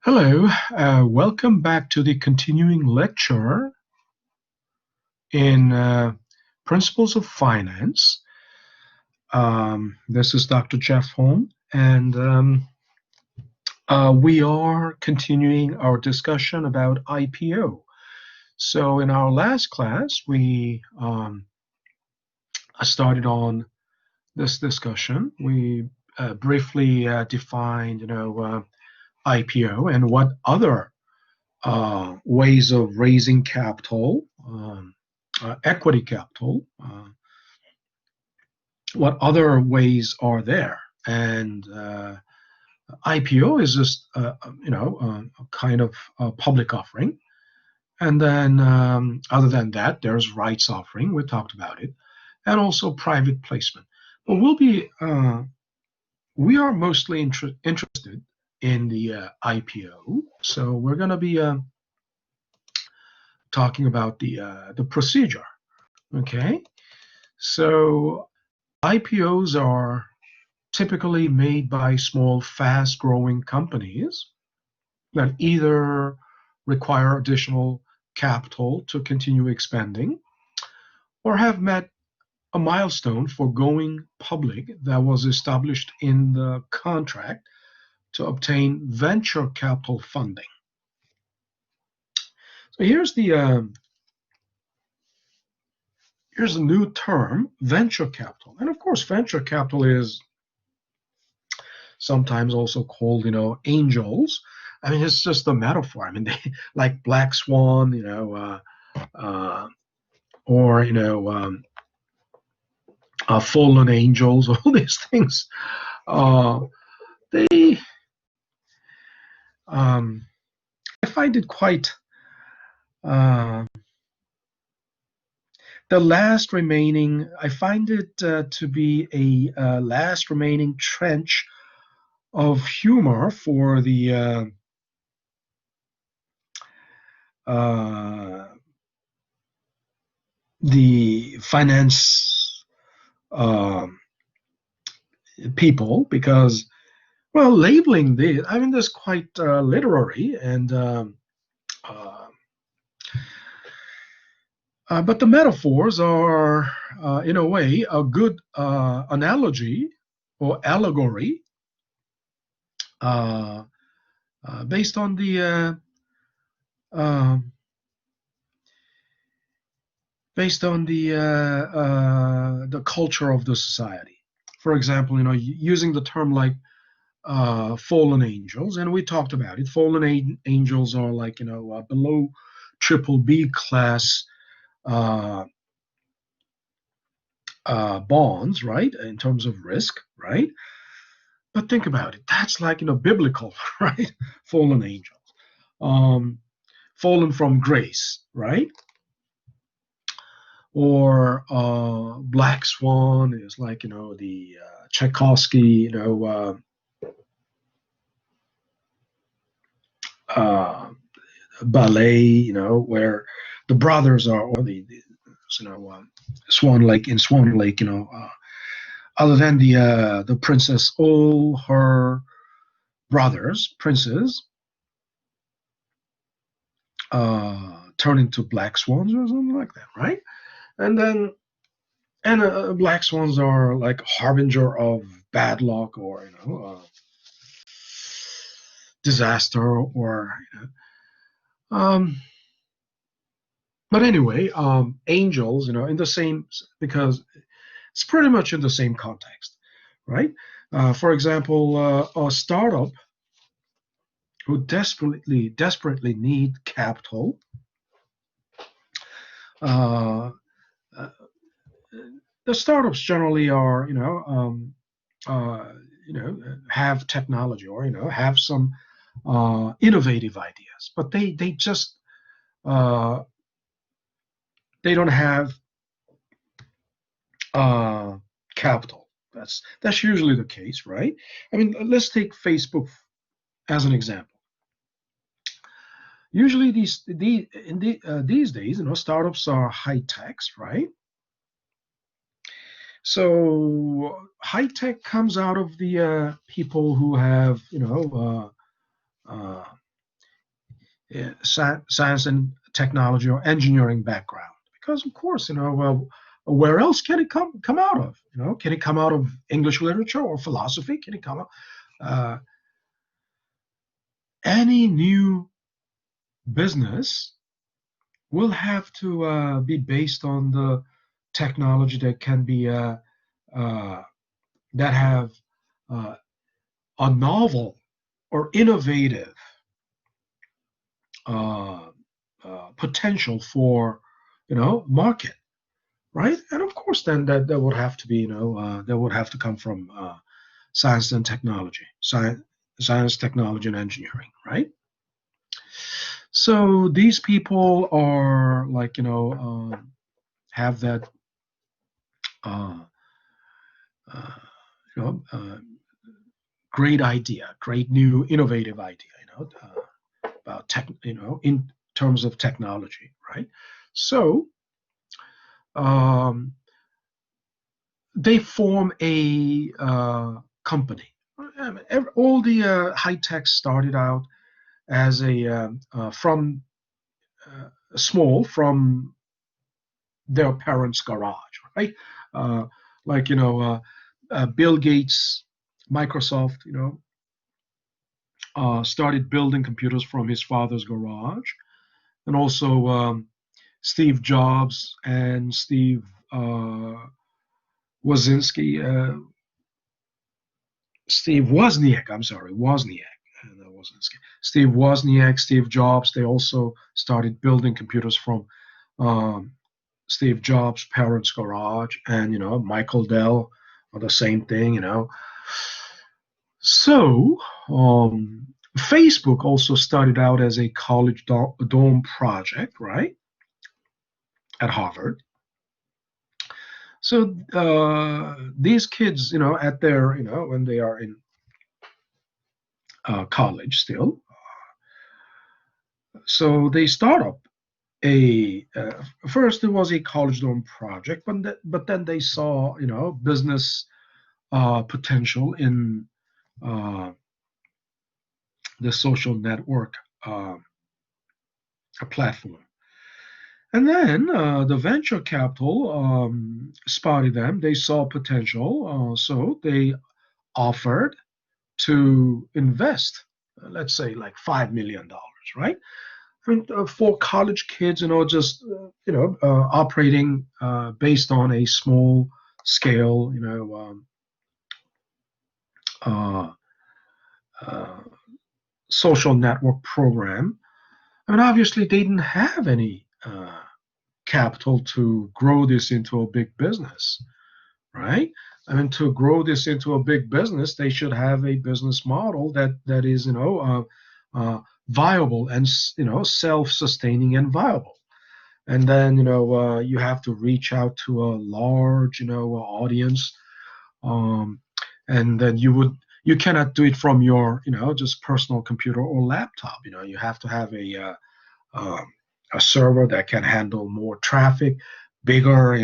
Hello, welcome back to the continuing lecture in Principles of Finance. This is Dr. Jeff Holm, and we are continuing our discussion about IPO. So, in our last class, we started on this discussion. We briefly defined, IPO and what other ways of raising capital, equity capital. What other ways are there? And IPO is just, a kind of public offering. And then, other than that, there's rights offering. We talked about it, and also private placement. But we are mostly interested in the IPO. So we're going to be talking about the procedure. Okay, so IPOs are typically made by small, fast-growing companies that either require additional capital to continue expanding or have met a milestone for going public that was established in the contract to obtain venture capital funding. So here's the new term, venture capital. And of course, venture capital is sometimes also called, angels. I mean, it's just a metaphor. I mean, they like black swan, or fallen angels. All these things. They, I find it quite. The last remaining, I find it to be a last remaining trench of humor for the finance people, because, well, labeling this, I mean, this is quite literary, and but the metaphors are, in a way, a good analogy or allegory based on the culture of the society. For example, using the term like fallen angels, and we talked about it. Fallen angels are like below triple B class bonds, right? In terms of risk, right? But think about it. That's like biblical, right? Fallen angels, fallen from grace, right? Or Black Swan is like the Tchaikovsky ballet, where the brothers are, or Swan Lake, in Swan Lake, other than the princess, all her brothers, princes, turn into black swans or something like that, right? And then, black swans are like harbinger of bad luck, or disaster, or but anyway, angels, in the same, because it's pretty much in the same context, right? For example, a startup who desperately need capital. The startups generally are, have technology, or have some innovative ideas, but they just they don't have capital. That's usually the case, right? I mean, let's take Facebook as an example. Usually, these days, startups are high techs, right? So high tech comes out of the people who have, science and technology or engineering background, because of course, well, where else can it come out of? Can it come out of English literature or philosophy? Can it come out any new business will have to be based on the technology that can be uh, that have uh, a novel or innovative uh, potential for market, right? And of course, then that would have to be that would have to come from science and technology, science, technology, and engineering, right? So these people are like have that uh, uh, you know great idea, great new innovative idea, about tech, in terms of technology, right? So um, they form a company. I mean, all the high tech started out as a from small, from their parents' garage, right? Uh, like Bill Gates, Microsoft, started building computers from his father's garage, and also Steve Jobs and Steve Wazinski, Steve Wozniak. I'm sorry, Wozniak. Wazinski. Steve Wozniak, Steve Jobs. They also started building computers from um, Steve Jobs' parents' garage, and Michael Dell, or the same thing. So Facebook also started out as a college dorm project, right, at Harvard. So these kids, at their, when they are in college still, so they start up a first it was a college dorm project, but then they saw business potential in uh, the social network uh, platform. And then the venture capital spotted them. They saw potential, so they offered to invest, let's say like $5 million, right? I mean, for college kids, just operating based on a small scale, uh, uh, social network program. I mean, obviously, they didn't have any capital to grow this into a big business, right? I mean, to grow this into a big business, they should have a business model that is, viable and self-sustaining and viable. And then you have to reach out to a large audience, um, and then you cannot do it from your just personal computer or laptop. You have to have um, a server that can handle more traffic, bigger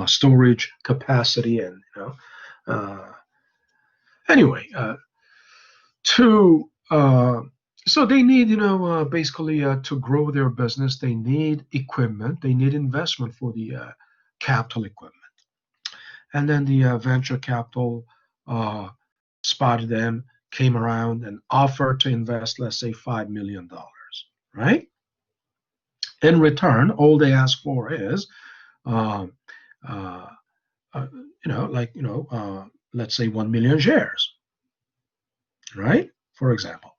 storage capacity, and uh, anyway, to so they need basically to grow their business, they need equipment, they need investment for the capital equipment. And then the venture capital uh, spotted them, came around and offered to invest, let's say, $5 million, right? In return, all they ask for is um, uh, let's say 1 million shares, right? For example.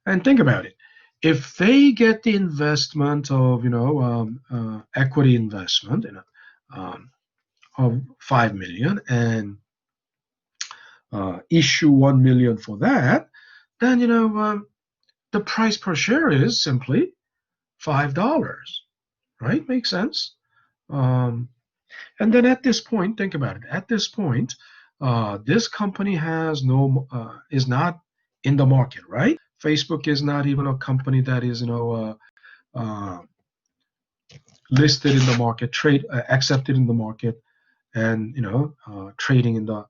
And think about it. If they get the investment of, equity investment, of 5 million, and issue 1 million for that, then, the price per share is simply $5, right? Makes sense. Um, And then at this point, think about it. At this point, this company is not in the market, right? Facebook is not even a company that is, listed in the market, accepted in the market, and trading in the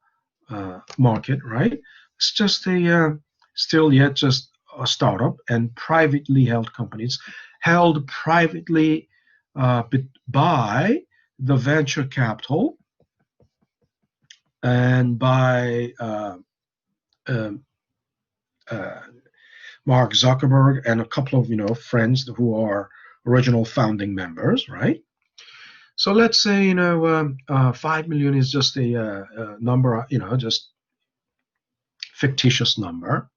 market, right? It's just a still yet just a startup and privately held companies, held privately by the venture capital and by um, uh, Mark Zuckerberg and a couple of friends who are original founding members, right? So let's say 5 million is just a number, just fictitious number,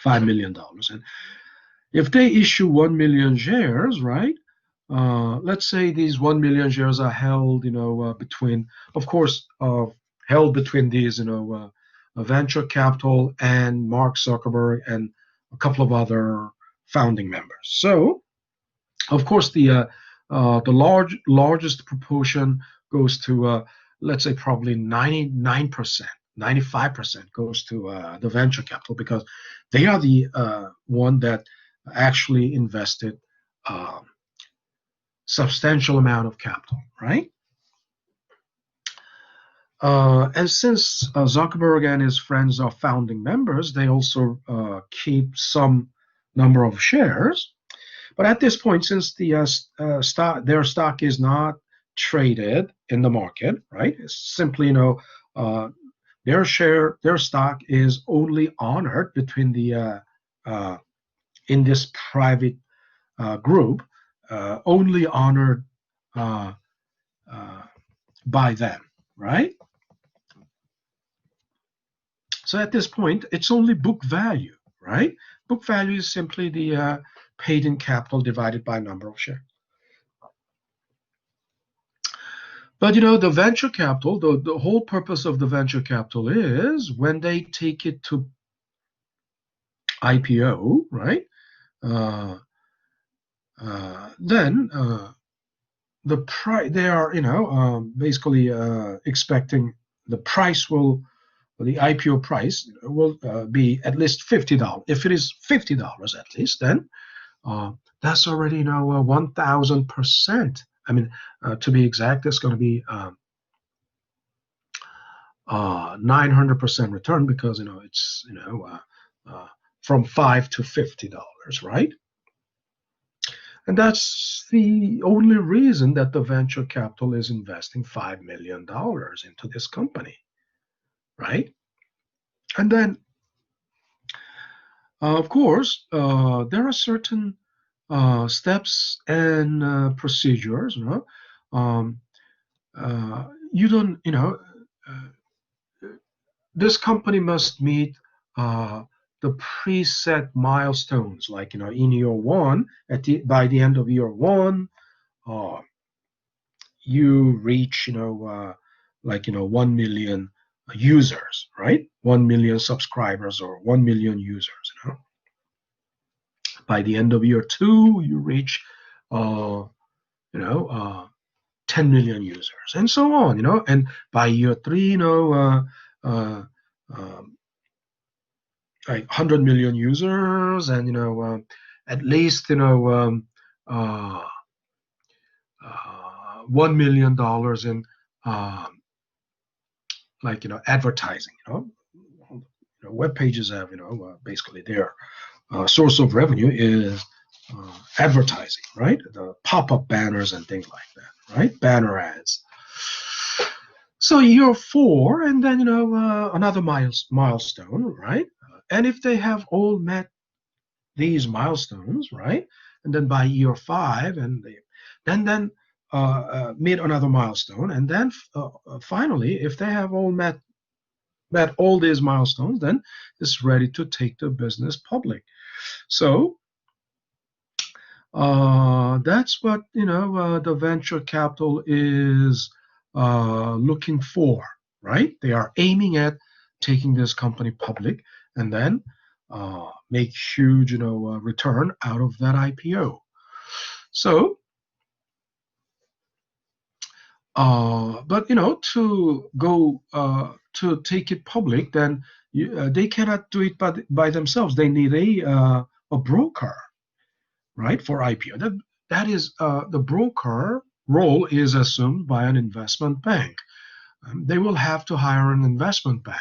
$5 million, and if they issue 1 million shares, right? Let's say these 1 million shares are held, between, of course, held between these, venture capital and Mark Zuckerberg and a couple of other founding members. So, of course, the largest proportion goes to, let's say, probably 99%, 95% goes to the venture capital because they are the one that actually invested substantial amount of capital, right? And since Zuckerberg and his friends are founding members, they also keep some number of shares. But at this point, since their stock is not traded in the market, right? It's simply, their stock is only honored between in this private group, only honored uh, uh, by them, right? So at this point, it's only book value, right? Book value is simply the paid in capital divided by number of shares. But the venture capital, the whole purpose of the venture capital is when they take it to IPO, right? Uh, then the price they are, basically expecting the price the IPO price will be at least $50. If it is $50 at least, then that's already 1,000%. I mean, to be exact, it's going to be 900% return because it's from $5 to $50, right? And that's the only reason that the venture capital is investing $5 million into this company, right? And then, of course, there are certain steps and procedures. Um, you don't, this company must meet the preset milestones, like in year one, by the end of year one, uh, you reach 1 million users, right? 1 million subscribers or 1 million users. By the end of year two, you reach uh, 10 million users, and so on. And by year three, like 100 million users, and at least uh, $1 million in advertising. Web pages have basically their source of revenue is advertising, right? The pop-up banners and things like that, right? Banner ads. So year four, and then another milestone, right? And if they have all met these milestones, right? And then by year five, and they then meet another milestone, and then finally, if they have all met all these milestones, then it's ready to take the business public. So that's what the venture capital is looking for, right? They are aiming at taking this company public and then make huge return out of that IPO. So but to go to take it public, then they cannot do it by themselves. They need a broker, right, for IPO. That is the broker role is assumed by an investment bank. They will have to hire an investment bank,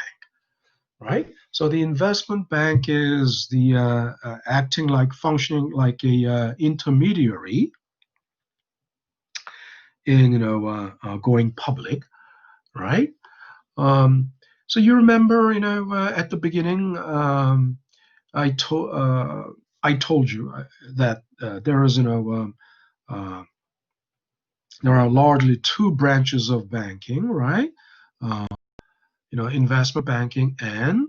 right? So the investment bank is the functioning like a intermediary in going public, right? Um, so you remember, at the beginning, I told I told you that there is, uh, there are largely two branches of banking, right? Uh, investment banking and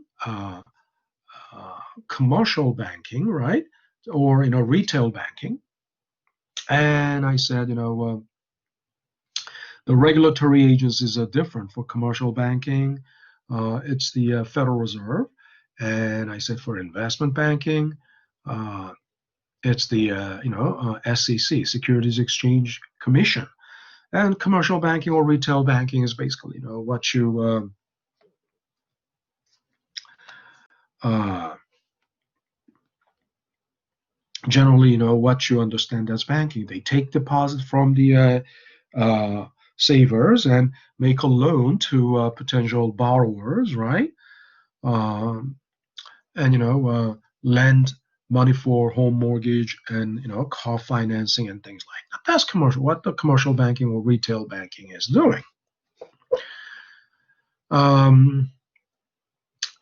commercial banking, right? Or retail banking. And I said, the regulatory agencies are different for commercial banking. It's the Federal Reserve. And I said for investment banking, uh, it's the SEC, Securities Exchange Commission. And commercial banking or retail banking is basically what you uh, generally what you understand as banking. They take deposit from the savers and make a loan to potential borrowers, right? Um, and lend money for home mortgage and car financing and things like that. That's commercial. What the commercial banking or retail banking is doing. Um,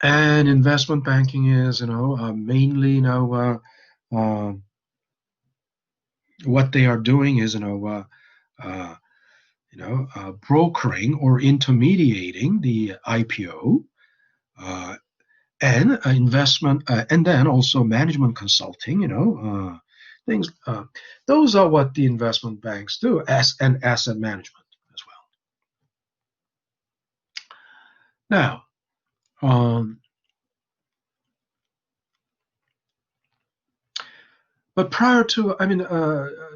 and investment banking is mainly what they are doing is uh, brokering or intermediating the IPO, uh, and investment, and then also management consulting, things. Those are what the investment banks do, as and asset management as well. Now, but prior to, I mean,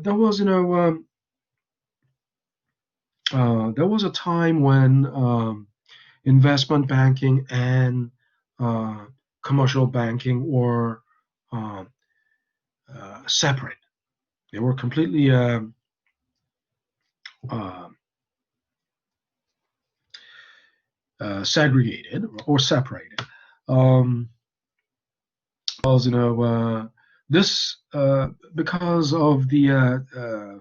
there was, there was a time when investment banking and uh, commercial banking were uh, separate. They were completely uh, segregated or separated. Um, because this because of the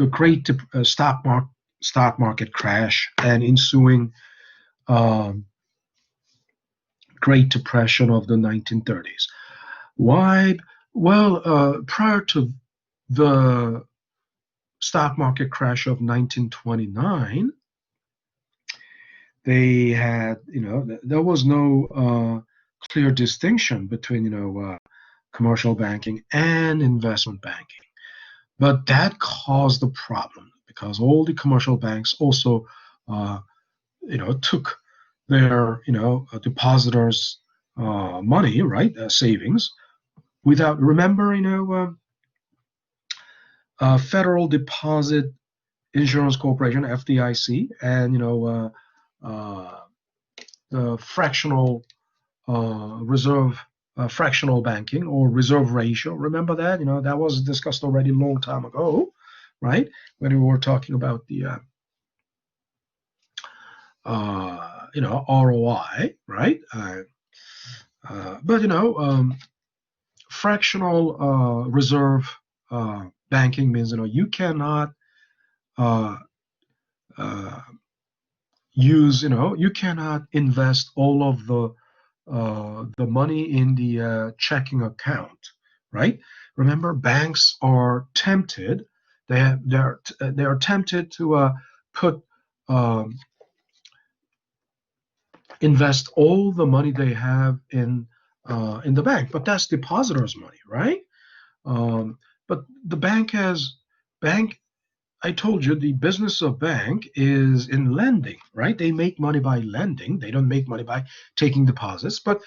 great stock market crash and ensuing um, Great Depression of the 1930s. Why? Well, prior to the stock market crash of 1929, they had, there was no clear distinction between, commercial banking and investment banking. But that caused the problem because all the commercial banks also, uh, took their, depositors' money, right, savings, without, remember, Federal Deposit Insurance Corporation, FDIC, and the fractional reserve fractional banking or reserve ratio. Remember that? That was discussed already a long time ago, right? When we were talking about the ROI, right? But fractional reserve banking means you cannot uh, uh, you cannot invest all of the money in the checking account, right? Remember, banks are tempted. They are tempted to put um, invest all the money they have in the bank, but that's depositors' money, right? But the bank. I told you the business of bank is in lending, right? They make money by lending. They don't make money by taking deposits, but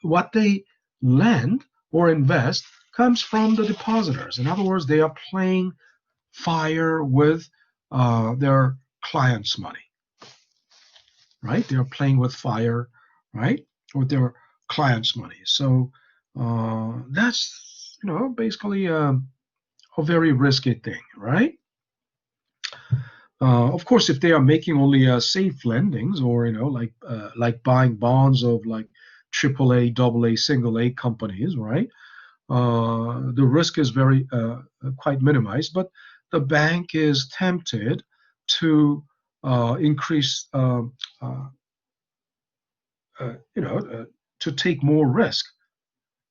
what they lend or invest comes from the depositors. In other words, they are playing fire with their clients' money, right? They are playing with fire, right, with their clients' money. So that's basically a very risky thing, right? Of course, if they are making only safe lendings, or like buying bonds of like AAA, AA, single A companies, right? The risk is very quite minimized, but the bank is tempted to increase, uh, you know, to take more risk,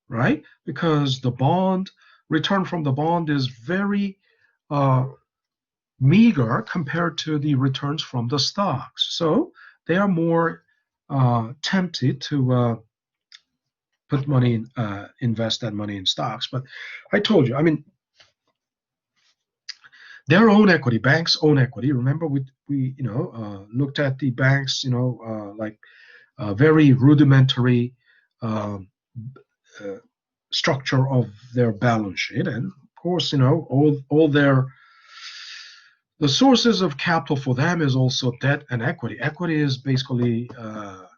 right? Because the bond return from the bond is very uh, meager compared to the returns from the stocks. So they are more tempted to put money in, invest that money in stocks. But I told you, I mean, their own equity, banks' own equity. Remember, we looked at the banks, like very rudimentary um, uh, structure of their balance sheet, and of course, all their the sources of capital for them is also debt and equity. Equity is basically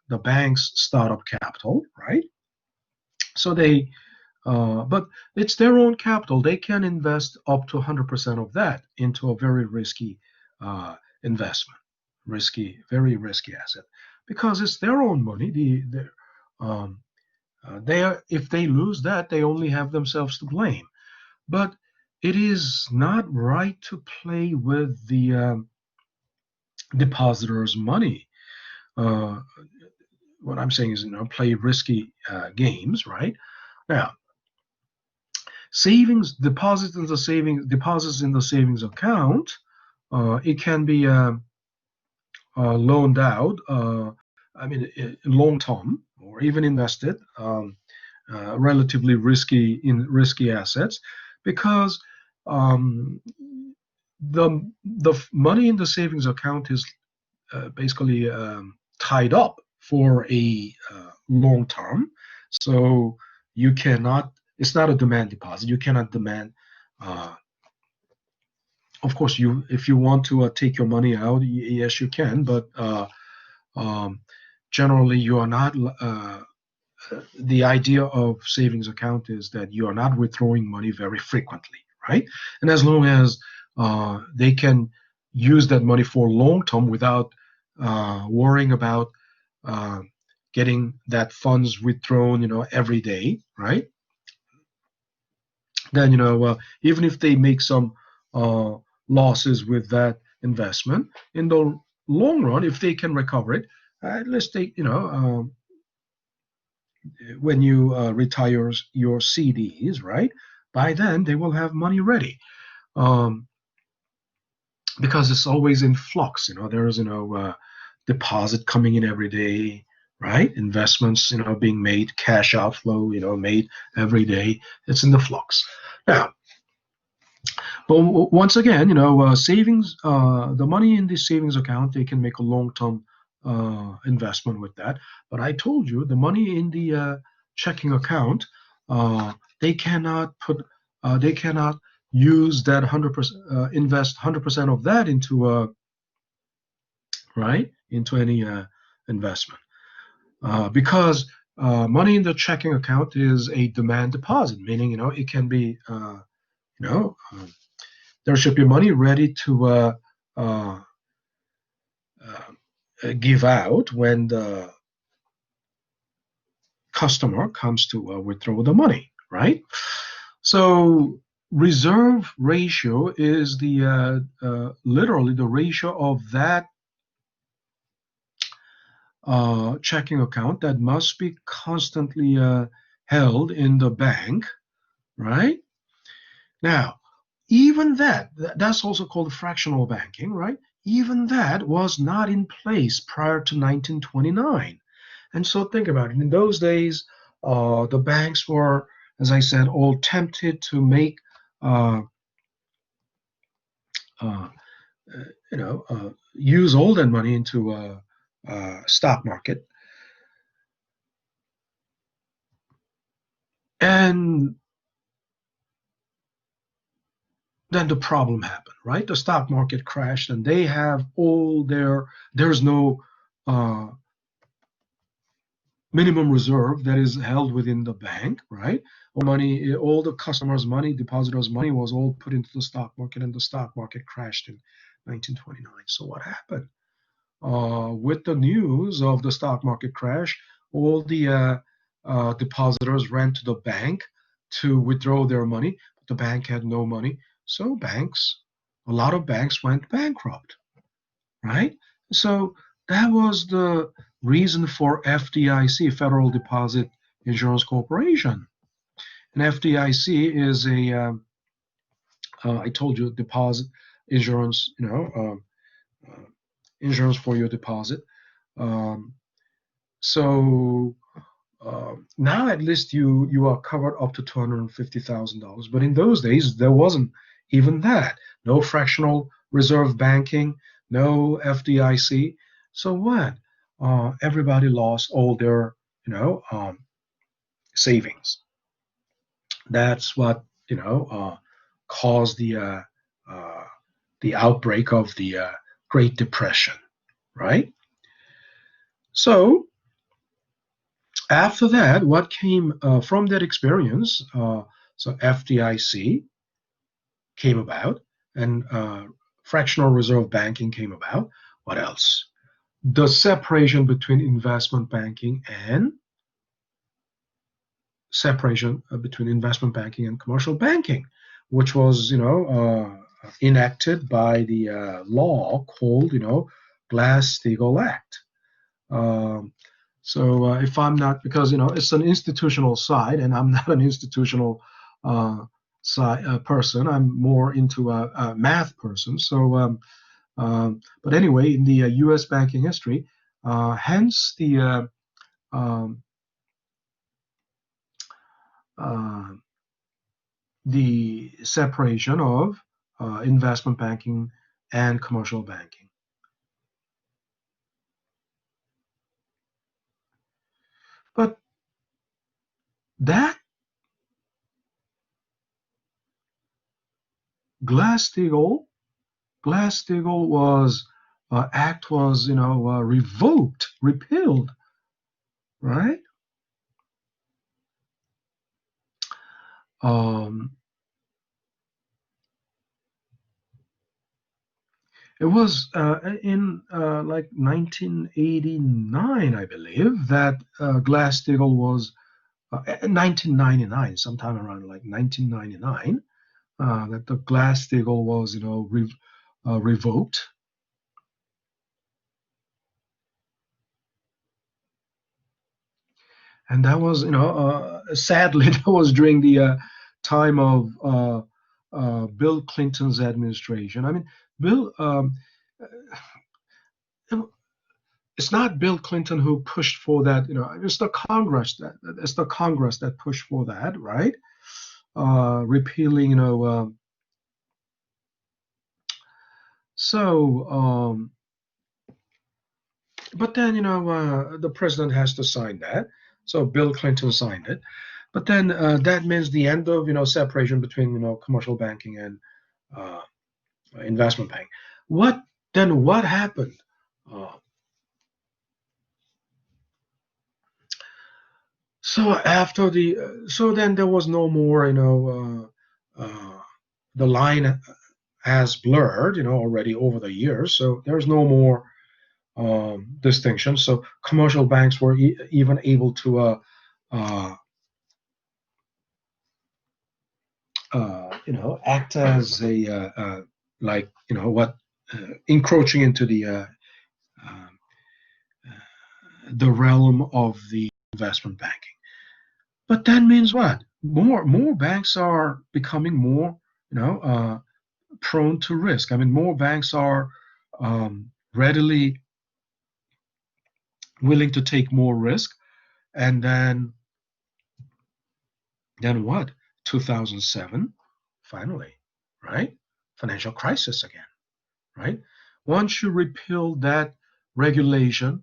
the bank's startup capital, right? So but it's their own capital. They can invest up to 100% of that into a very risky investment, very risky asset, because it's their own money. Um, if they lose that, they only have themselves to blame. But it is not right to play with the depositors' money. Uh, what I'm saying is, play risky games, right? Now, savings deposits in the savings account, it can be loaned out. I mean, long term or even invested, relatively risky assets, because um, the money in the savings account is basically tied up for a long term. So you cannot, it's not a demand deposit. You cannot demand, uh, of course, if you want to take your money out, yes, you can, but um, generally you are not. The idea of savings account is that you are not withdrawing money very frequently, right? And as long as they can use that money for long term without worrying about uh, getting that funds withdrawn, every day, right? Then even if they make some uh, losses with that investment, in the long run, if they can recover it, let's take when you retire your CDs, right? By then they will have money ready, um, because it's always in flux. There's deposit coming in every day, right? Investments, being made, cash outflow, made every day. It's in the flux. Now, but once again, savings, the money in the savings account, they can make a long-term investment with that. But I told you, the money in the checking account, uh, they cannot put, they cannot use that 100%, invest 100% of that into right, into any investment, because money in the checking account is a demand deposit, meaning it can be you know. There should be money ready to uh, give out when the customer comes to withdraw the money, right? So reserve ratio is the literally the ratio of that checking account that must be constantly held in the bank, right? Now, even that's also called fractional banking, right? Even that was not in place prior to 1929. And so think about it. In those days, the banks were, as I said, all tempted to make, uh, uh, use all that money into stock market. And then the problem happened, right? The stock market crashed, and they have there's no uh, minimum reserve that is held within the bank, right? All the customers' money, depositors' money was all put into the stock market, and the stock market crashed in 1929. So what happened? With the news of the stock market crash, all the depositors ran to the bank to withdraw their money. But the bank had no money, so a lot of banks went bankrupt, right? So that was the reason for FDIC, Federal Deposit Insurance Corporation. And FDIC is I told you, deposit insurance, insurance for your deposit. Um, so now at least you are covered up to $250,000. But in those days, there wasn't even that. No fractional reserve banking, no FDIC. So what? Everybody lost all their, savings. That's what caused uh, the outbreak of the Great Depression, right? So after that, what came from that experience? So FDIC came about, and fractional reserve banking came about. What else? The separation between investment banking and separation between investment banking and commercial banking, which was, enacted by the law called, Glass-Steagall Act. Um, so if I'm not, because it's an institutional side, and I'm not an institutional person. I'm more into a math person. So, but anyway, in the U.S. banking history, hence um, uh, the separation of investment banking and commercial banking. But that Glass-Steagall Glass-Steagall was act was revoked, repealed, right? Um, it was in like 1989, I believe, that Glass-Steagall was 1999, sometime around like 1999, that the Glass-Steagall was revoked. And that was, sadly, that was during the time of Bill Clinton's administration. I mean, Bill, it's not Bill Clinton who pushed for that. It's the Congress that pushed for that, right? Repealing, so. But then, the president has to sign that. So Bill Clinton signed it. But then that means the end of, separation between, commercial banking and uh, investment banking. What happened? Uh, so then there was no more, the line has blurred, already over the years. So there's no more distinction. So commercial banks were even able to uh, act as a like what encroaching into um, the realm of the investment banking. But that means what? More banks are becoming more prone to risk. I mean, more banks are readily willing to take more risk, and then what? 2007, finally, right? Financial crisis again, right? Once you repeal that regulation,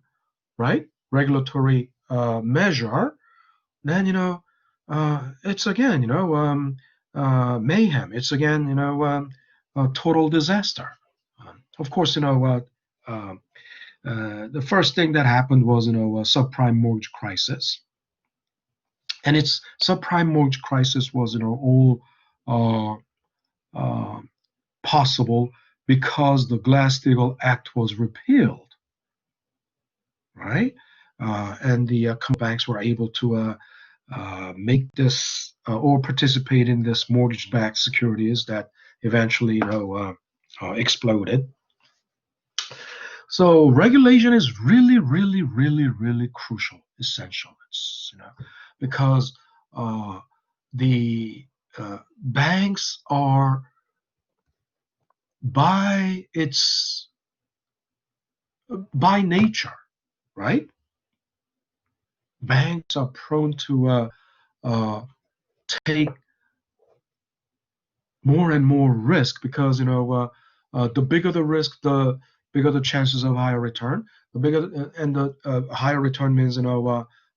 right, regulatory measure, then it's again mayhem. It's again a total disaster. Of course, the first thing that happened was a subprime mortgage crisis, and its subprime mortgage crisis was all uh, uh, possible because the Glass-Steagall Act was repealed, right? And the banks were able to make this or participate in this mortgage-backed securities that eventually, exploded. So regulation is really, really, really, really crucial, essential. Because the banks are by its by nature, right? Banks are prone to uh, take more and more risk because the bigger the risk, the bigger the chances of higher return. The bigger and the higher return means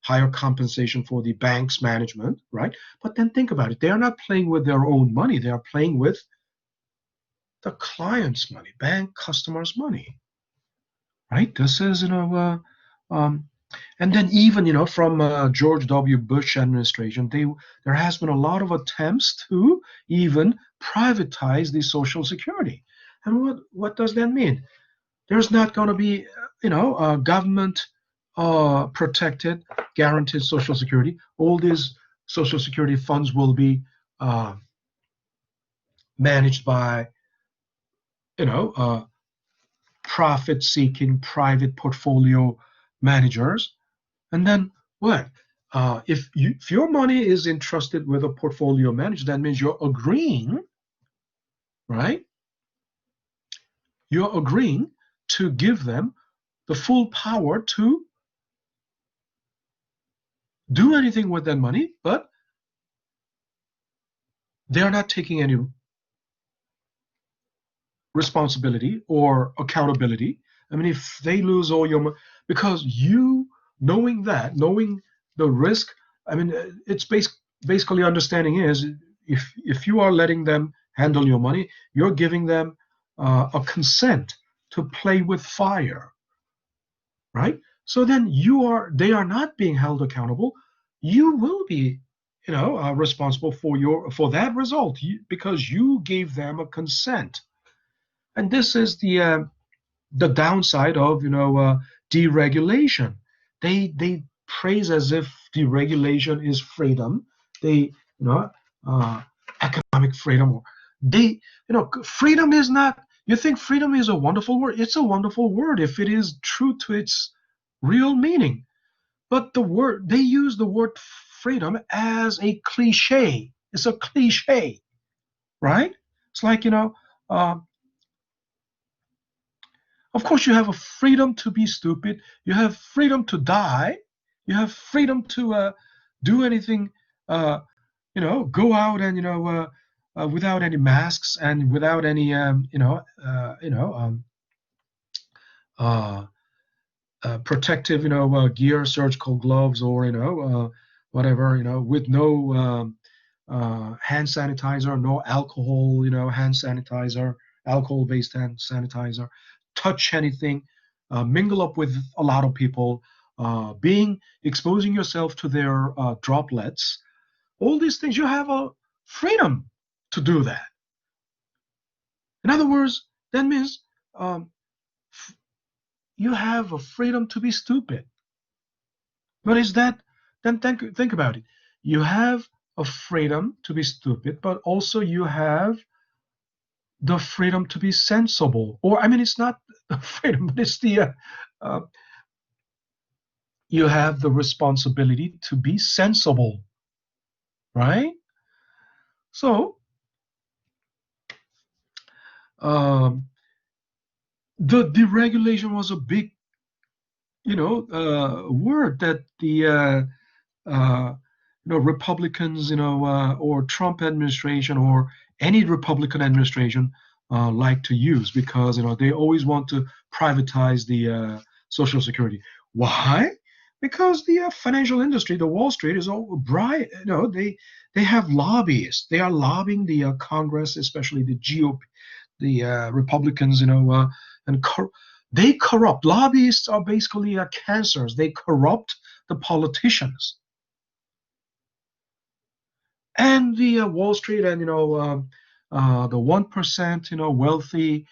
higher compensation for the bank's management, right? But then think about it: they are not playing with their own money; they are playing with the client's money, bank customers' money, right? This is and then even from George W. Bush administration, there has been a lot of attempts to even privatize the Social Security. And what does that mean? There's not going to be government protected, guaranteed Social Security. All these Social Security funds will be uh, managed by you know profit-seeking private portfolio managers. And then what? If your money is entrusted with a portfolio manager, that means you're agreeing, right? You're agreeing to give them the full power to do anything with that money, but they're not taking any responsibility or accountability. I mean, if they lose all your money, because knowing the risk, I mean, it's basically understanding is if you are letting them handle your money, you're giving them a consent to play with fire, right? So then they are not being held accountable. You will be, responsible for that result because you gave them a consent. And this is the downside of deregulation. They praise as if deregulation is freedom. They uh, economic freedom. Or freedom is not. You think freedom is a wonderful word? It's a wonderful word if it is true to its real meaning. But they use the word freedom as a cliche. It's a cliche, right? It's like Uh, Of course, you have a freedom to be stupid. You have freedom to die. You have freedom to do anything. Uh, go out and without any masks and without any uh, protective gear, surgical gloves, or whatever with no hand sanitizer, no alcohol, hand sanitizer, alcohol-based hand sanitizer, touch anything, mingle up with a lot of people, exposing yourself to their droplets. All these things, you have a freedom to do that. In other words, that means um, you have a freedom to be stupid. But is that, then think about it. You have a freedom to be stupid, but also you have the freedom to be sensible. Or, I mean, it's not the freedom, but it's uh, you have the responsibility to be sensible, right? So, um, the deregulation was a big, word that the uh, Republicans, or Trump administration or any Republican administration like to use because they always want to privatize the Social Security. Why? Because the financial industry, the Wall Street, is all bright. They have lobbyists. They are lobbying the Congress, especially the GOP, the Republicans, and they corrupt. Lobbyists are basically cancers. They corrupt the politicians and the Wall Street and the 1% wealthy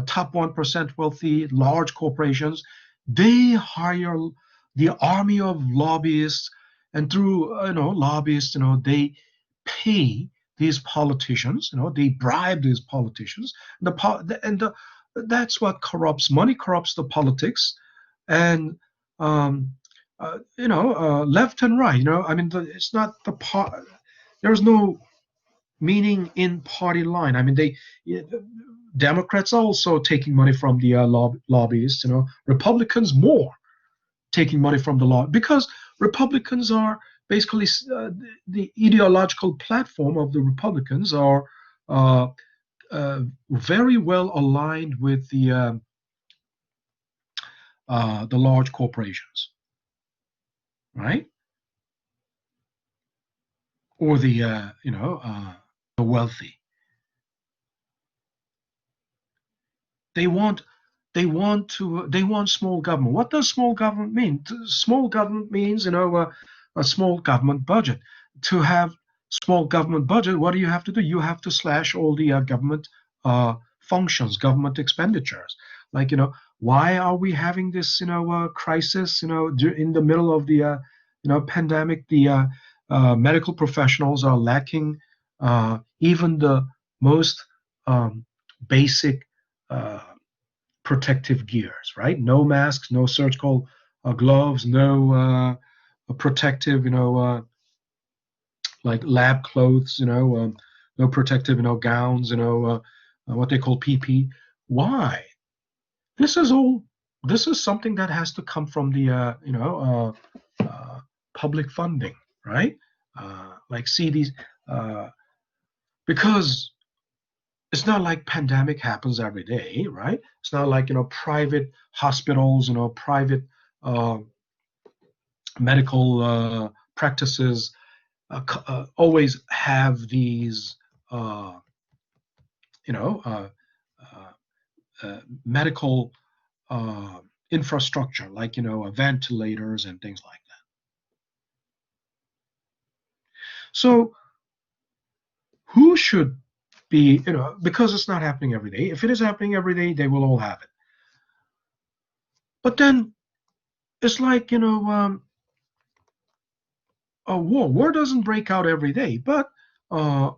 top 1% wealthy, large corporations, they hire the army of lobbyists, and through lobbyists, they pay these politicians, they bribe these politicians. That's what corrupts. Money corrupts the politics, and um, left and right. I mean, it's not the part. There's no meaning in party line. I mean, Democrats are also taking money from the lobbyists. Republicans more taking money from the law, because Republicans are basically the ideological platform of the Republicans are uh, very well aligned with the large corporations, right? Or the wealthy. They want they want small government. What does small government mean? Small government means a small government budget. To have small government budget, what do you have to do? You have to slash all the government functions, government expenditures. Like why are we having this crisis? In the middle of the pandemic, the medical professionals are lacking even the most basic uh, protective gears, right? No masks, no surgical gloves, no protective, like lab clothes, no protective, gowns, what they call PP. Why? This is all. This is something that has to come from the, public funding, right? Like CDs, because it's not like pandemic happens every day, right? It's not like private hospitals, private uh, medical practices always have these uh, you know uh, uh, medical uh, infrastructure, like ventilators and things like that. So who should be, because it's not happening every day. If it is happening every day, they will all have it. But then it's like a war. War doesn't break out every day, but uh,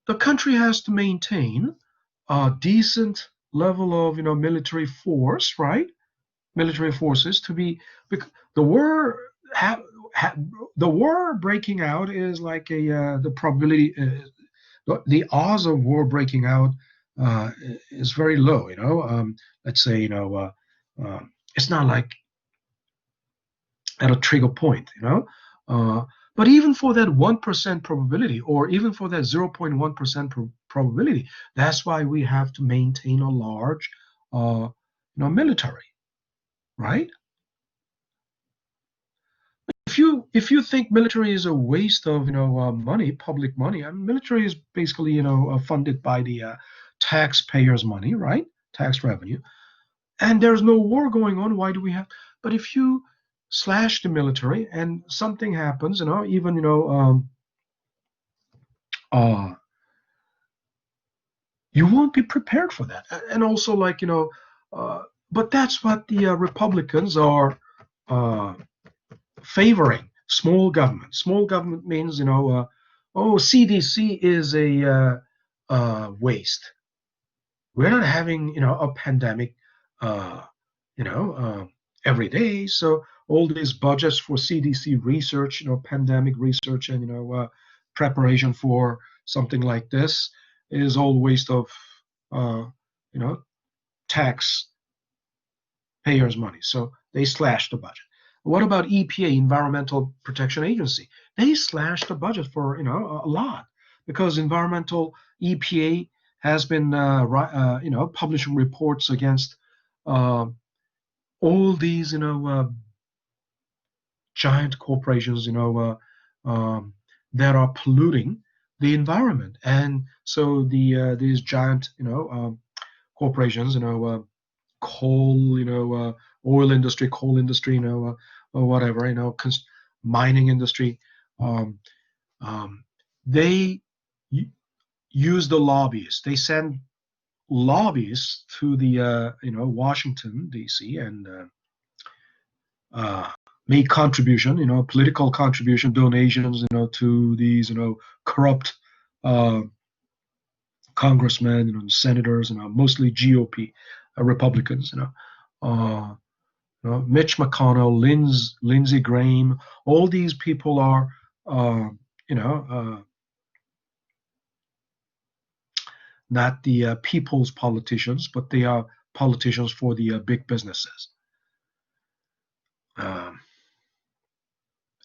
the country has to maintain a decent level of military force, right? Military forces to be, because the war ha, ha, the war breaking out is like the probability, the odds of war breaking out uh, is very low. Let's say uh, it's not like at a trigger point. Uh, but even for that 1% probability, or even for that 0.1% probability, that's why we have to maintain a large military, right? If you think military is a waste of money, public money, I mean, military is basically funded by the taxpayers' money, right? Tax revenue, and there's no war going on. Why do we have? But if you slash the military and something happens, even uh, you won't be prepared for that. And also, like uh, but that's what the Republicans are uh, favoring: small government. Small government means, oh, CDC is a waste. We're not having, a pandemic, uh, you know, uh, every day. So all these budgets for CDC research, pandemic research, and preparation for something like this is all waste of, uh, you know, tax payers' money. So they slashed the budget. What about EPA, Environmental Protection Agency? They slashed the budget for a lot, because environmental EPA has been publishing reports against uh, all these giant corporations that are polluting the environment. And so these giant corporations, coal, oil industry, coal industry, or whatever, mining industry. Um, um, they use the lobbyists. They send lobbyists to the Washington D.C. and uh, make contribution, political contribution donations, to these corrupt uh, congressmen, senators, mostly GOP Republicans, Mitch McConnell, Lindsey Graham, all these people are, you know, not the people's politicians, but they are politicians for the big businesses.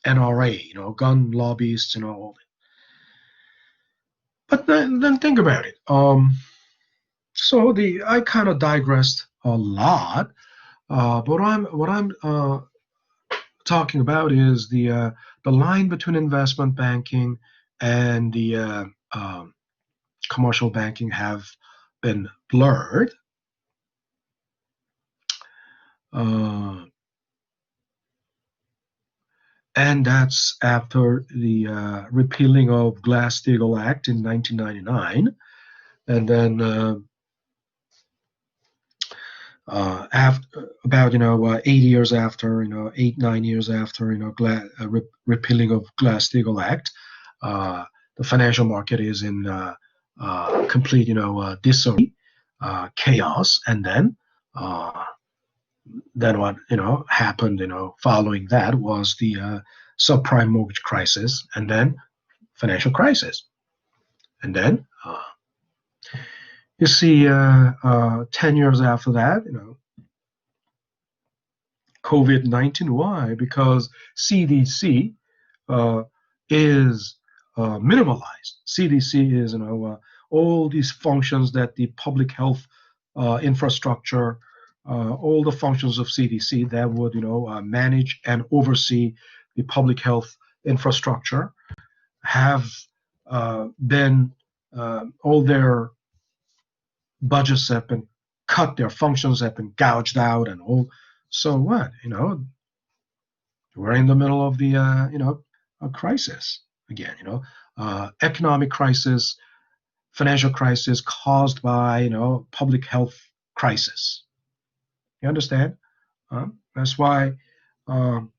NRA, gun lobbyists, all that. But then think about it. So I kind of digressed a lot. But what I'm talking about is the line between investment banking and the commercial banking have been blurred. And that's after the repealing of Glass-Steagall Act in 1999, and then after about 8 years after, 8-9 years after repealing of Glass-Steagall Act, the financial market is in complete disarray, chaos, and then what happened following that was the subprime mortgage crisis, and then financial crisis, and then you see 10 years after that, COVID-19. Why? Because CDC is minimalized. CDC is all these functions that the public health infrastructure, all the functions of CDC that would manage and oversee the public health infrastructure have been all their budgets have been cut, their functions have been gouged out, and all. So what? We're in the middle of the a crisis again. Economic crisis, financial crisis caused by public health crisis. You understand? That's why the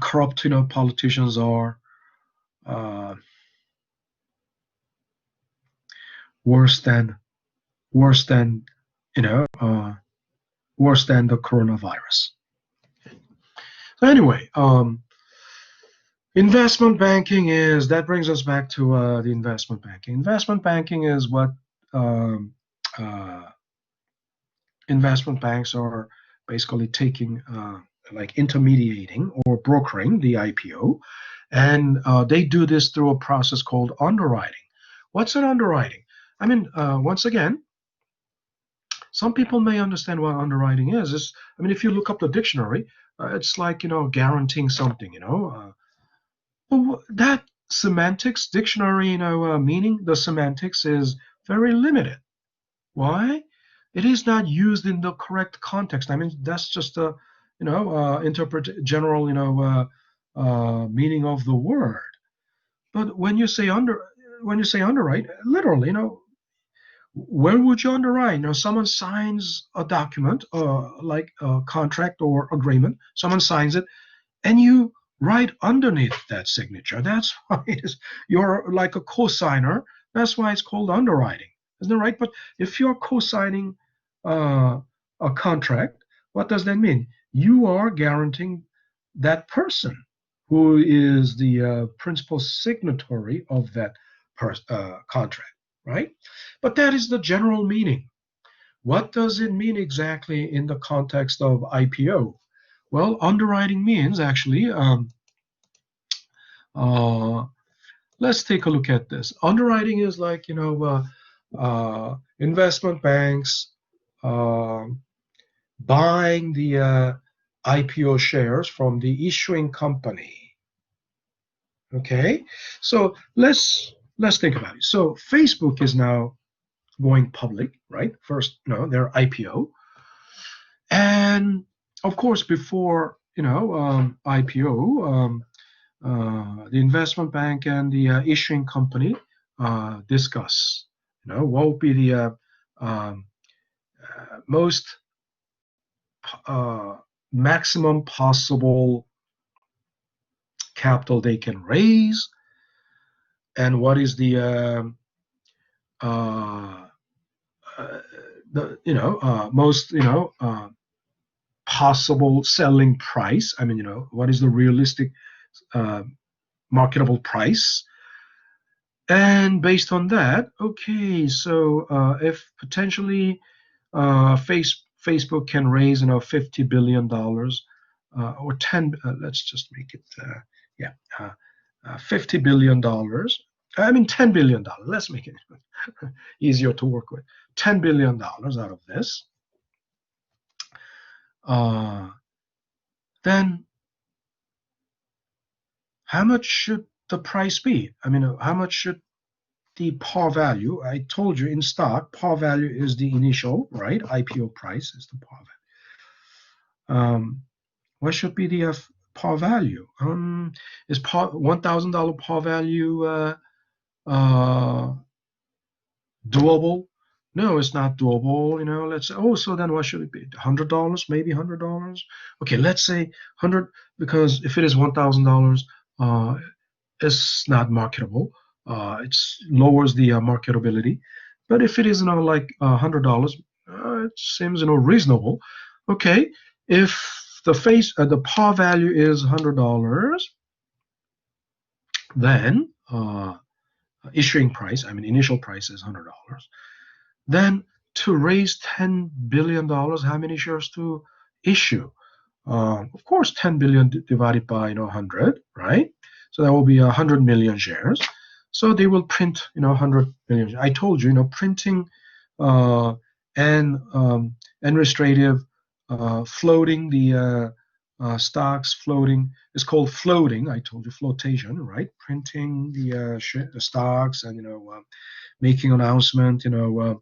corrupt politicians are worse than worse than the coronavirus. So anyway, investment banking that brings us back to the investment banking. Investment banking is what investment banks are basically taking, like intermediating or brokering the IPO, and they do this through a process called underwriting. What's an underwriting? I mean, once again, some people may understand what underwriting is. If you look up the dictionary, it's like guaranteeing something. Well, that semantics dictionary, meaning the semantics is very limited. Why? It is not used in the correct context. That's just a interpret general meaning of the word. But when you say underwrite, literally, where would you underwrite? Someone signs a document, like a contract or agreement. Someone signs it, and you write underneath that signature. That's why you're like a co-signer. That's why it's called underwriting, isn't it right? But if you're co-signing a contract, what does that mean? You are guaranteeing that person who is the principal signatory of that contract, right? But that is the general meaning. What does it mean exactly in the context of IPO? Well, underwriting means actually, let's take a look at this. Underwriting is like, investment banks buying the IPO shares from the issuing company. Okay, so let's think about it. So Facebook is now going public, right? First, their IPO, and of course, before IPO, the investment bank and the issuing company discuss. What would be the um, most uh, maximum possible capital they can raise, and what is uh, the most possible selling price. I mean, what is the realistic uh, marketable price? And based on that, okay, so if potentially Facebook can raise, $50 billion or 10, let's just make it, yeah, $50 billion. I mean, $10 billion. Let's make it easier to work with. $10 billion out of this. Uh, then how much should the price be? I mean, how much should the par value? I told you in stock, par value is the initial, right? IPO price is the par value. What should be the par value? Is $1,000 par value uh, doable? No, it's not doable. Let's say, oh, so then what should it be? $100, maybe $100. Okay, let's say 100, because if it is $1,000, it's not marketable. It lowers the marketability. But if it is, like $100, it seems, reasonable. Okay, if the par value is $100, then issuing price, I mean initial price is $100. Then to raise $10 billion, how many shares to issue? Of course, 10 billion divided by 100, right? So that will be 100 million shares. So they will print 100 million. I told you, printing and administrative floating the stocks, floating is called floating. I told you flotation, right? Printing the stocks and making announcement, uh,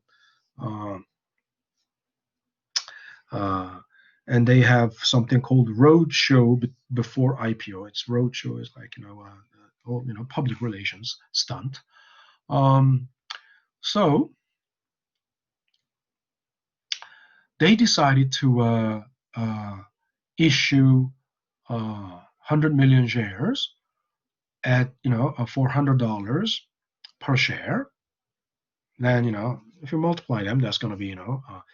uh, and they have something called roadshow before IPO. It's roadshow is like public relations stunt. So they decided to issue 100 million shares at $400 per share. Then if you multiply them, that's going to be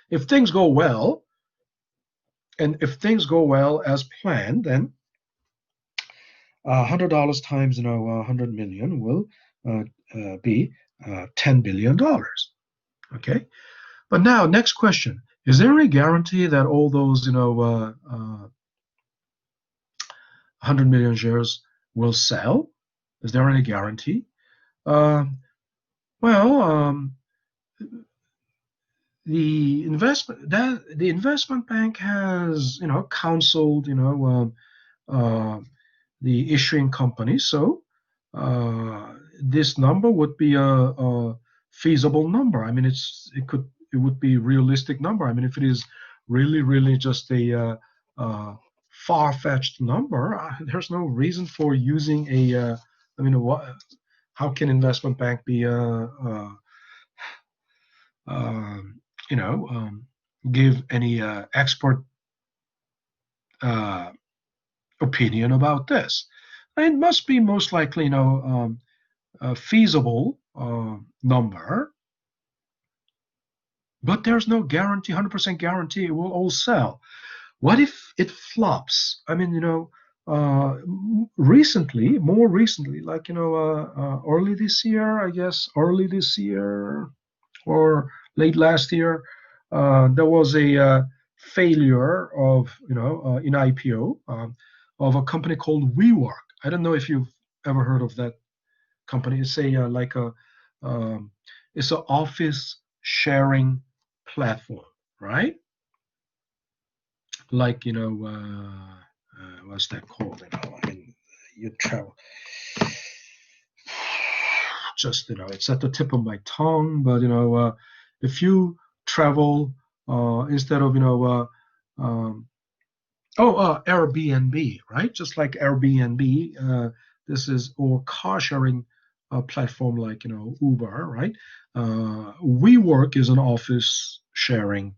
if things go well, and if things go well as planned, then $100 times 100 million will be $10 billion. Okay, but now next question: is there any guarantee that all those 100 million shares will sell? Is there any guarantee? Um, well, the investment bank has counseled the issuing company. So this number would be a feasible number. I mean, it would be a realistic number. I mean, if it is really, really just a far-fetched number, there's no reason for using I mean, how can investment bank be um, give any expert uh, opinion about this? It must be most likely, a feasible number, but there's no guarantee, 100% guarantee it will all sell. What if it flops? I mean, more recently, like, early this year, I guess, early this year or late last year, there was a failure of, in IPO of a company called WeWork. I don't know if you've ever heard of that company. It's um, it's an office sharing platform, right? Like what's that called? I mean, you travel. Just it's at the tip of my tongue, but if you travel instead of Airbnb, right? Just like Airbnb, this is or car sharing platform like Uber, right? WeWork is an office sharing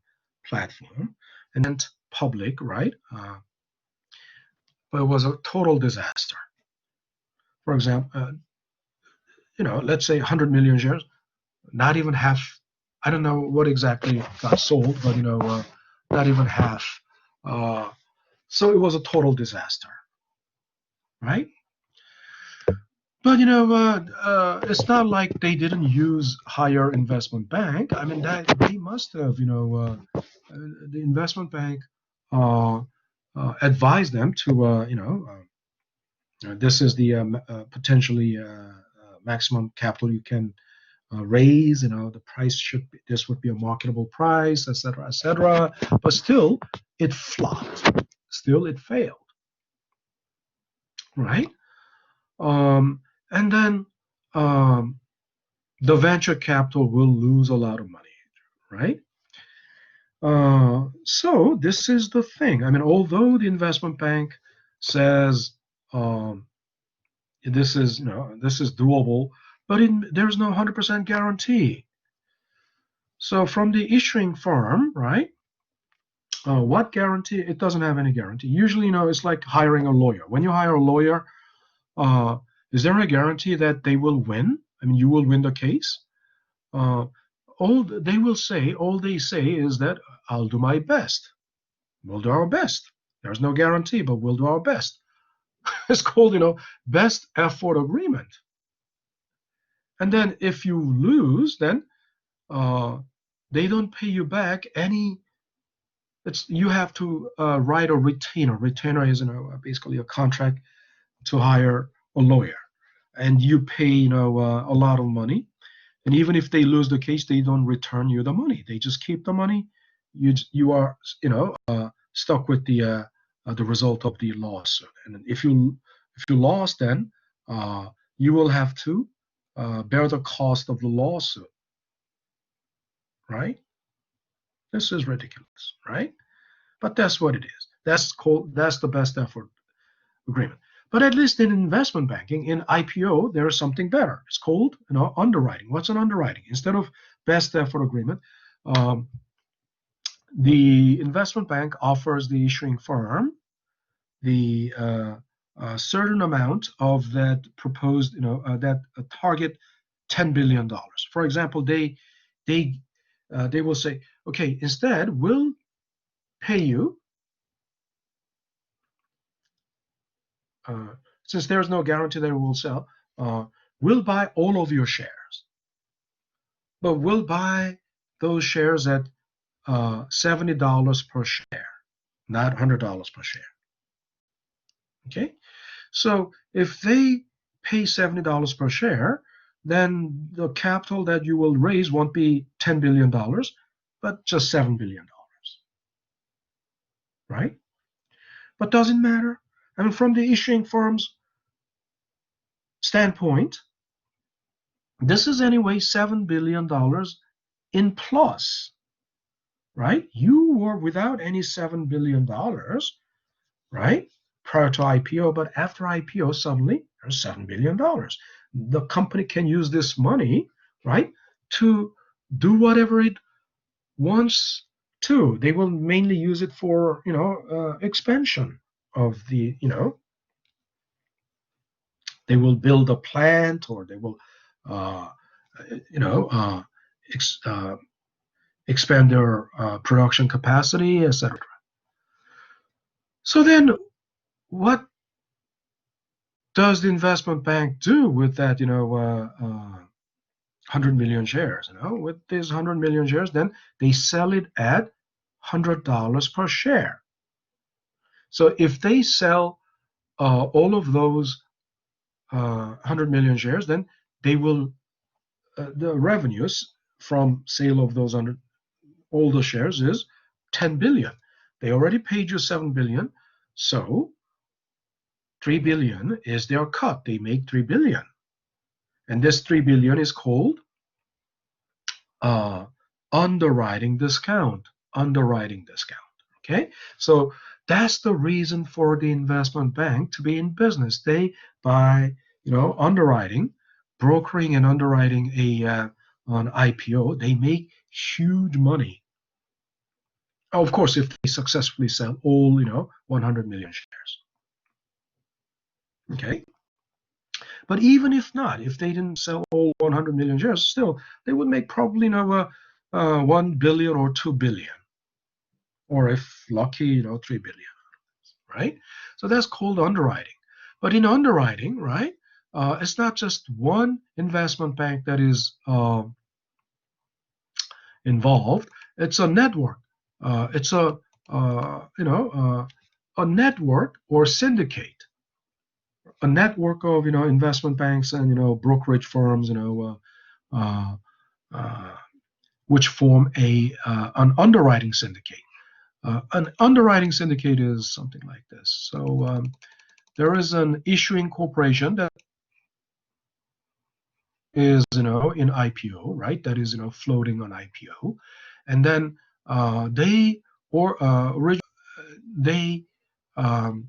platform, and then public, right? But it was a total disaster. For example, let's say 100 million shares, not even half. I don't know what exactly got sold, but not even half. Uh, so it was a total disaster, right? But it's not like they didn't use higher investment bank. I mean, that they must have. The investment bank uh, advised them to, this is the potentially maximum capital you can raise. The price should be, this would be a marketable price, etc., etc. But still, it flopped. Still, it failed, right? Um, and then um, the venture capital will lose a lot of money, right? So this is the thing. I mean, although the investment bank says this is doable, but there's no 100% guarantee. So from the issuing firm, right? What guarantee? It doesn't have any guarantee. Usually, it's like hiring a lawyer. When you hire a lawyer, uh, is there a guarantee that they will win? I mean, you will win the case. Uh, all they say is that I'll do my best. We'll do our best. There's no guarantee, but we'll do our best. It's called, best effort agreement. And then if you lose, then uh, they don't pay you back any. You have to write a retainer. Retainer is basically a contract to hire a lawyer, and you pay a lot of money. And even if they lose the case, they don't return you the money. They just keep the money. You are stuck with the result of the lawsuit. And if you lost, then you will have to bear the cost of the lawsuit, right? This is ridiculous, right? But that's what it is. That's the best effort agreement. But at least in investment banking, in IPO, there is something better. It's called underwriting. What's an underwriting? Instead of best effort agreement, um, the investment bank offers the issuing firm the certain amount of that proposed, that target $10 billion. For example, they will say, okay, instead we'll pay you. Since there's no guarantee that it will sell, we'll buy all of your shares, but we'll buy those shares at $70 per share, not $100 per share. Okay, so if they pay $70 per share, then the capital that you will raise won't be $10 billion, but just $7 billion, right? But doesn't matter. I mean, from the issuing firm's standpoint, this is anyway $7 billion in plus, right? You were without any $7 billion, right, prior to IPO, but after IPO, suddenly there's $7 billion. The company can use this money, right, to do whatever it wants to. They will mainly use it for, expansion of the, they will build a plant, or they will, uh, you know, uh, ex, expand their production capacity, etc. So then, what does the investment bank do with that, 100 million shares? With these 100 million shares, then they sell it at $100 per share. So if they sell all of those 100 million shares, then they will the revenues from sale of those all the shares is 10 billion. They already paid you 7 billion, so 3 billion is their cut. They make 3 billion, and this 3 billion is called uh, underwriting discount. Underwriting discount. Okay, so That's the reason for the investment bank to be in business. They, by underwriting, brokering and underwriting an IPO, they make huge money. Of course, if they successfully sell all 100 million shares. Okay, but even if not, if they didn't sell all 100 million shares, still they would make probably 1 billion or 2 billion, or if lucky, 3 billion, right? So that's called underwriting. But in underwriting, right, it's not just one investment bank that is involved. It's a network. It's a network or syndicate, a network of investment banks and brokerage firms, uh, uh, which form an underwriting syndicate. An underwriting syndicate is something like this. So there is an issuing corporation that is in IPO, right? That is floating on IPO, and then they or they um,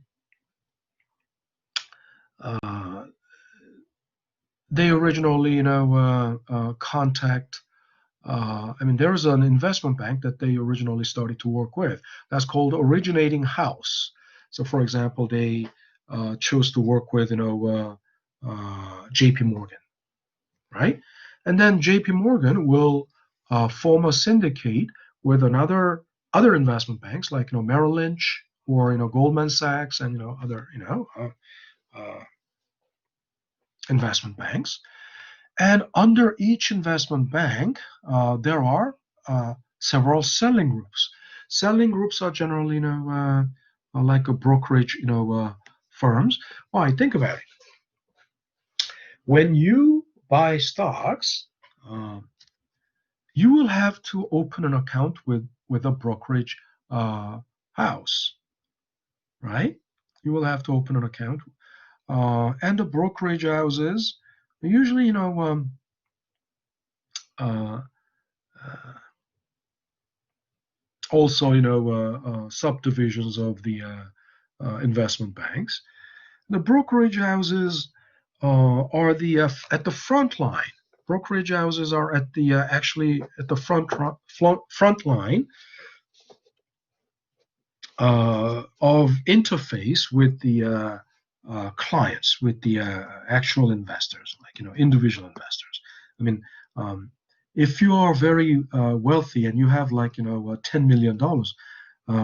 uh, they originally contact. I mean, there's an investment bank that they originally started to work with. That's called originating house. So, for example, they chose to work with J.P. Morgan, right? And then J.P. Morgan will form a syndicate with other investment banks like Merrill Lynch or Goldman Sachs and other uh, investment banks. And under each investment bank, there are several selling groups. Selling groups are generally like a brokerage firms. Why? Think about it. When you buy stocks, uh, you will have to open an account with a brokerage house, right? You will have to open an account, and the brokerage houses usually, uh, uh, also, subdivisions of the investment banks. The brokerage houses are at the front line. Brokerage houses are at the actually at the front line of interface with the clients, with the actual investors, like individual investors. I mean, um, if you are very wealthy and you have like $10 million,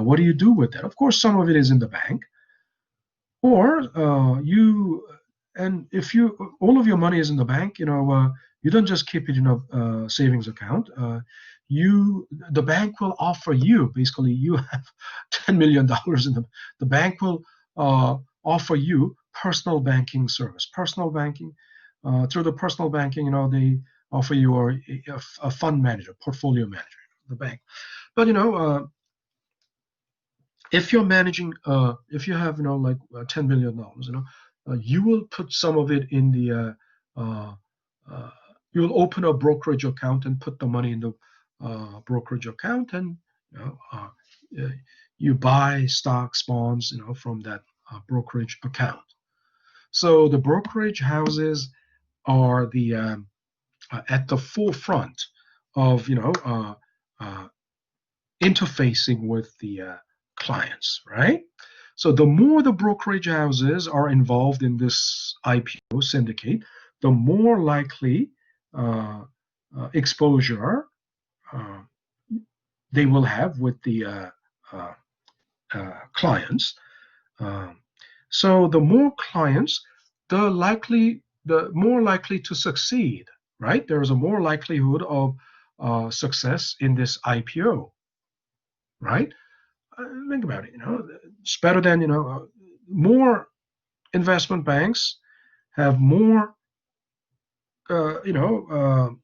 what do you do with that? Of course, some of it is in the bank, or and if you all of your money is in the bank, you don't just keep it in a savings account. The bank will offer you, basically you have $10 million in the bank will offer you personal banking service, personal banking. Through the personal banking, they offer you a fund manager, portfolio manager, the bank. But if you're managing, if you have, like $10 million, you will put some of it in uh, you'll open a brokerage account and put the money in the brokerage account, and uh, you buy stocks, bonds, from that brokerage account. So the brokerage houses are the at the forefront of, uh, interfacing with the clients, right? So the more the brokerage houses are involved in this IPO syndicate, the more likely uh, exposure uh, they will have with the uh, clients. Um, so the more clients, the more likely to succeed, right? There is a more likelihood of success in this IPO, right? Think about it. It's better than more investment banks have more uh, you know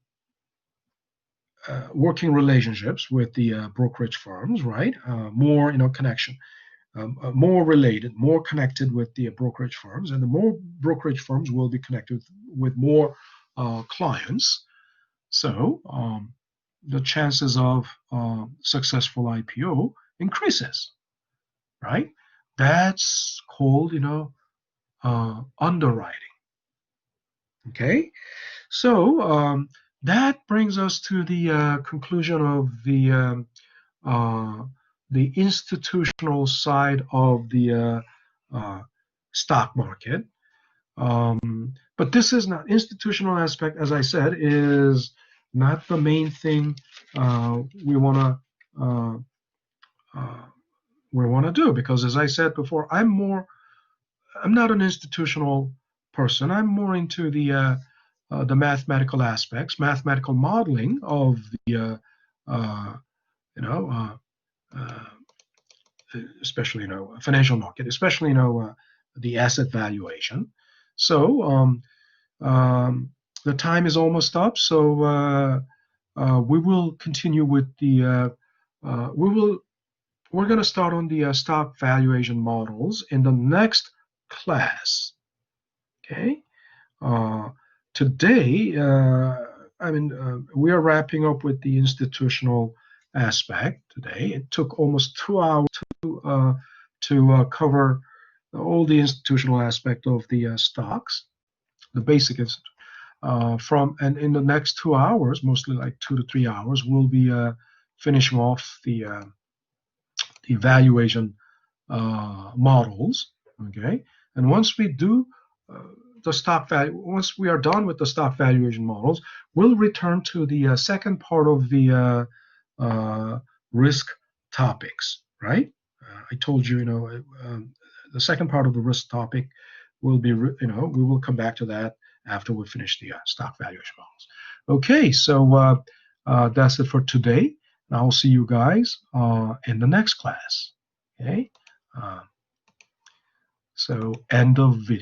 working relationships with the brokerage firms, right? More connection, more related, more connected with the brokerage firms, and the more brokerage firms will be connected with more clients. So the chances of successful IPO increases, right? That's called, underwriting. Okay, so that brings us to the conclusion of uh, the institutional side of the stock market. But this is not institutional aspect, as I said, is not the main thing we want to uh, uh, do, because, as I said before, I'm not an institutional person. I'm more into the mathematical aspects, mathematical modeling of the uh, you know uh, especially financial market, especially the asset valuation. So the time is almost up. So we will continue with the we're going to start on the stock valuation models in the next class. Okay. Uh, Today, we are wrapping up with the institutional aspect today. It took almost 2 hours to cover all the institutional aspect of the stocks, the basic and in the next 2 hours, mostly like 2 to 3 hours, we'll be finishing off the valuation models. Okay, and once we do the stock value, once we are done with the stock valuation models, we'll return to the second part of the risk topics. Right? I told you, the second part of the risk topic will be, we will come back to that after we finish the stock valuation models. Okay, so that's it for today. And I'll see you guys in the next class. Okay. So end of video.